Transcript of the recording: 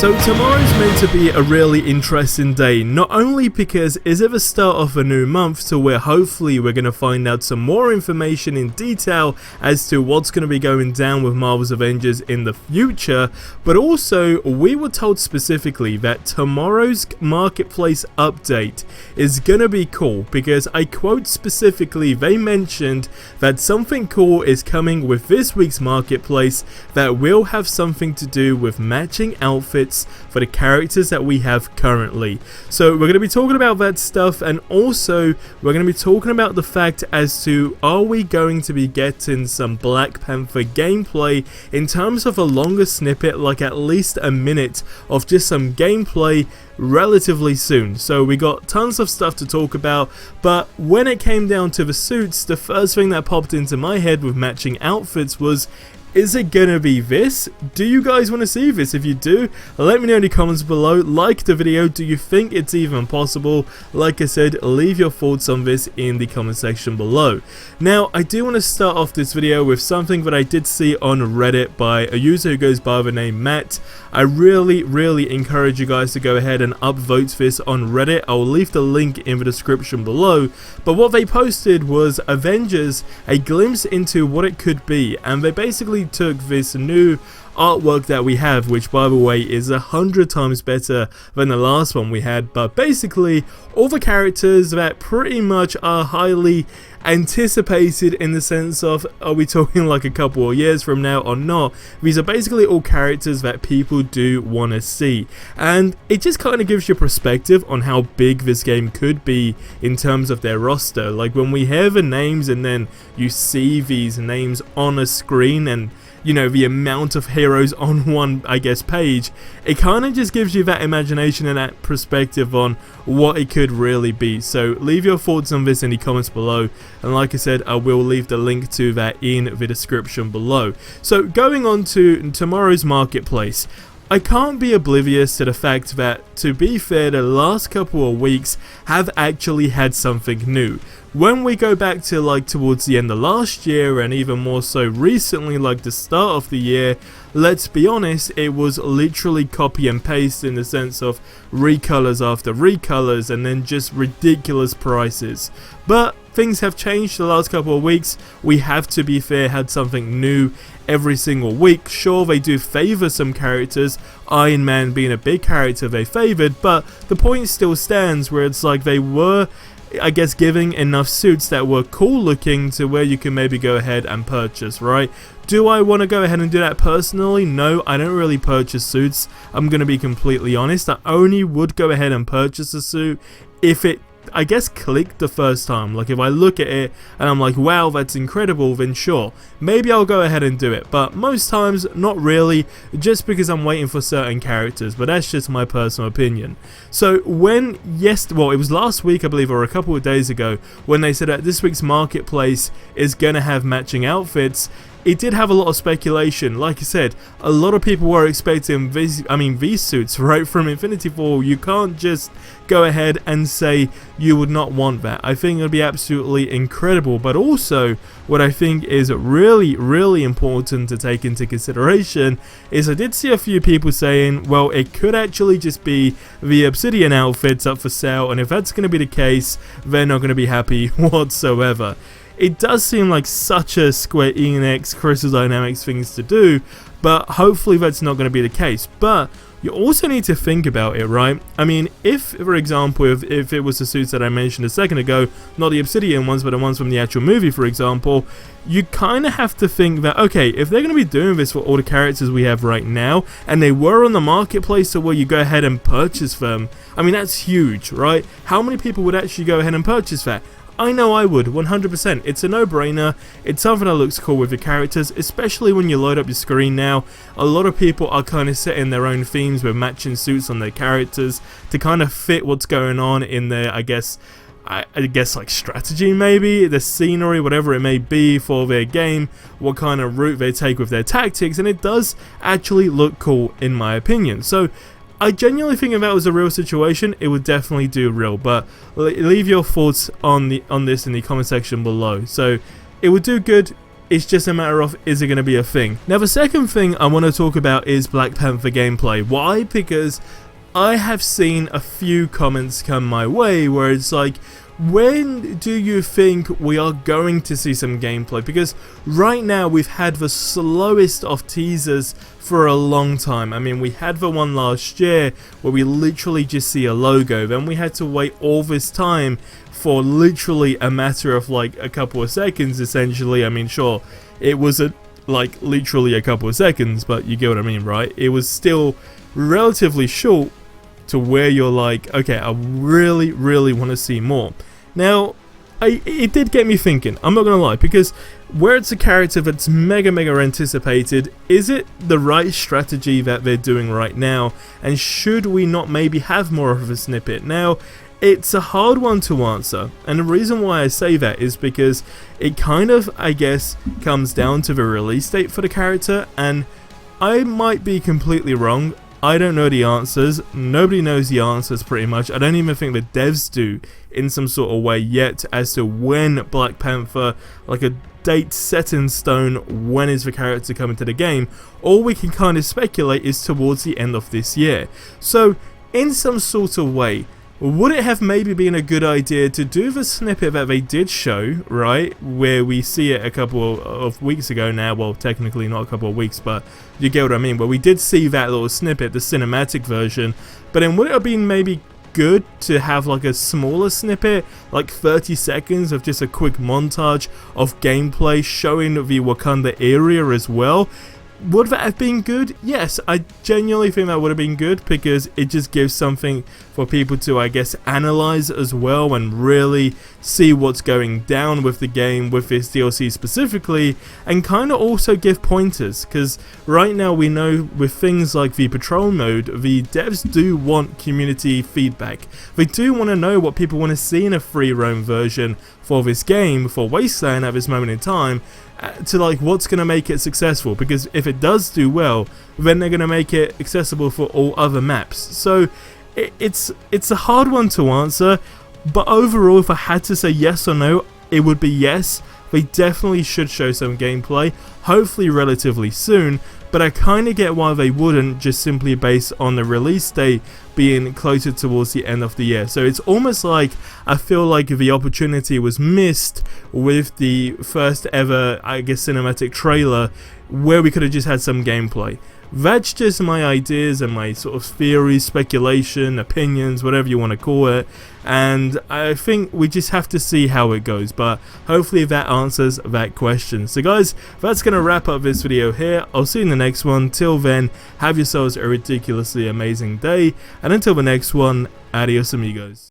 So tomorrow's meant to be a really interesting day, not only because it's at the start of a new month to where hopefully we're going to find out some more information in detail as to what's going to be going down with Marvel's Avengers in the future, but also we were told specifically that tomorrow's marketplace update is going to be cool because I quote specifically they mentioned that something cool is coming with this week's marketplace that will have something to do with matching outfits for the characters that we have currently. So we're going to be talking about that stuff, and also we're going to be talking about the fact as to are we going to be getting some Black Panther gameplay in terms of a longer snippet, like at least a minute of just some gameplay relatively soon. So we got tons of stuff to talk about, but when it came down to the suits, the first thing that popped into my head with matching outfits was, is it gonna be this? Do you guys want to see this? If you do, let me know in the comments below. Like the video. Do you think it's even possible? Like I said, leave your thoughts on this in the comment section below. Now, I do want to start off this video with something that I did see on Reddit by a user who goes by the name Matt. I really encourage you guys to go ahead and upvote this on Reddit. I'll leave the link in the description below. But what they posted was Avengers, a glimpse into what it could be, and they basically took this new artwork that we have, which by the way is 100 times better than the last one we had, but basically all the characters that pretty much are highly anticipated in the sense of, are we talking like a couple of years from now or not? These are basically all characters that people do want to see, and it just kind of gives you perspective on how big this game could be in terms of their roster. Like when we hear the names and then you see these names on a screen and you know the amount of heroes on one, I guess, page, it kind of just gives you that imagination and that perspective on what it could really be. So leave your thoughts on this in the comments below, and like I said, I will leave the link to that in the description below. So going on to tomorrow's marketplace, I can't be oblivious to the fact that, to be fair, the last couple of weeks have actually had something new. When we go back to like towards the end of last year, and even more so recently, like the start of the year, let's be honest, it was literally copy and paste in the sense of recolors after recolors and then just ridiculous prices. But things have changed the last couple of weeks. We have, to be fair, had something new every single week. Sure, they do favor some characters, Iron Man being a big character they favored, but the point still stands where it's like they were, I guess, giving enough suits that were cool looking to where you can maybe go ahead and purchase, right? Do I want to go ahead and do that personally? No, I don't really purchase suits. I'm going to be completely honest. I only would go ahead and purchase a suit if it, I guess, clicked the first time. Like if I look at it and I'm like, wow, that's incredible, then sure, maybe I'll go ahead and do it. But most times, not really, just because I'm waiting for certain characters. But that's just my personal opinion. So when, well, it was last week, I believe, or a couple of days ago, when they said that this week's marketplace is going to have matching outfits, it did have a lot of speculation. Like I said, a lot of people were expecting these suits right from Infinity War. You can't just go ahead and say you would not want that. I think it would be absolutely incredible. But also, what I think is really important to take into consideration is I did see a few people saying, well, it could actually just be the Obsidian outfits up for sale, and if that's going to be the case, they're not going to be happy whatsoever. It does seem like such a Square Enix, Crystal Dynamics things to do, but hopefully that's not going to be the case. But you also need to think about it, right? I mean, if, for example, if it was the suits that I mentioned a second ago, not the Obsidian ones, but the ones from the actual movie, for example, you kind of have to think that, okay, if they're going to be doing this for all the characters we have right now, and they were on the marketplace so where you go ahead and purchase them, I mean, that's huge, right? How many people would actually go ahead and purchase that? I know I would, 100%. It's a no-brainer. It's something that looks cool with the characters, especially when you load up your screen now. A lot of people are kind of setting their own themes with matching suits on their characters to kind of fit what's going on in their, I guess like strategy, maybe, the scenery, whatever it may be for their game, what kind of route they take with their tactics, and it does actually look cool in my opinion. So I genuinely think if that was a real situation, it would definitely do real, but leave your thoughts on this in the comment section below. So it would do good it's just a matter of, is it going to be a thing? Now, the second thing I want to talk about is Black Panther gameplay. Why? Because I have seen a few comments come my way where it's like, when do you think we are going to see some gameplay? Because right now we've had the slowest of teasers for a long time. I mean, we had the one last year where we literally just see a logo. Then we had to wait all this time for literally a matter of like a couple of seconds, essentially. I mean, sure, it was like literally a couple of seconds, but you get what I mean, right? It was still relatively short to where you're like, okay, I really want to see more. Now, it did get me thinking, I'm not gonna lie, because where it's a character that's mega anticipated, is it the right strategy that they're doing right now, and should we not maybe have more of a snippet? Now, it's a hard one to answer, and the reason why I say that is because it kind of, I guess, comes down to the release date for the character, and I might be completely wrong. I don't know the answers. Nobody knows the answers pretty much. I don't even think the devs do in some sort of way yet as to when Black Panther, like a date set in stone, when is the character coming to the game. All we can kind of speculate is towards the end of this year. So in some sort of way, would it have maybe been a good idea to do the snippet that they did show, right, where we see it a couple of weeks ago now, well, technically not a couple of weeks, but you get what I mean, but we did see that little snippet, the cinematic version, but then would it have been maybe good to have like a smaller snippet, like 30 seconds of just a quick montage of gameplay showing the Wakanda area as well? Would that have been good? Yes, I genuinely think that would have been good, because it just gives something for people to, I guess, analyze as well and really see what's going down with the game, with this DLC specifically, and kind of also give pointers, because right now we know with things like the patrol mode, the devs do want community feedback. They do want to know what people want to see in a free roam version for this game, for Wasteland at this moment in time, to like what's going to make it successful, because if it does do well, then they're going to make it accessible for all other maps. So it's a hard one to answer, but overall, if I had to say yes or no, it would be yes. They definitely should show some gameplay, hopefully relatively soon, but I kind of get why they wouldn't, just simply based on the release date being closer towards the end of the year. So it's almost like I feel like the opportunity was missed with the first ever, I guess, cinematic trailer, where we could have just had some gameplay. That's just my ideas and my sort of theories, speculation, opinions, whatever you want to call it, and I think we just have to see how it goes, but hopefully that answers that question. So guys, that's going to wrap up this video here. I'll see you in the next one. Till then, have yourselves a ridiculously amazing day, and until the next one, adios amigos.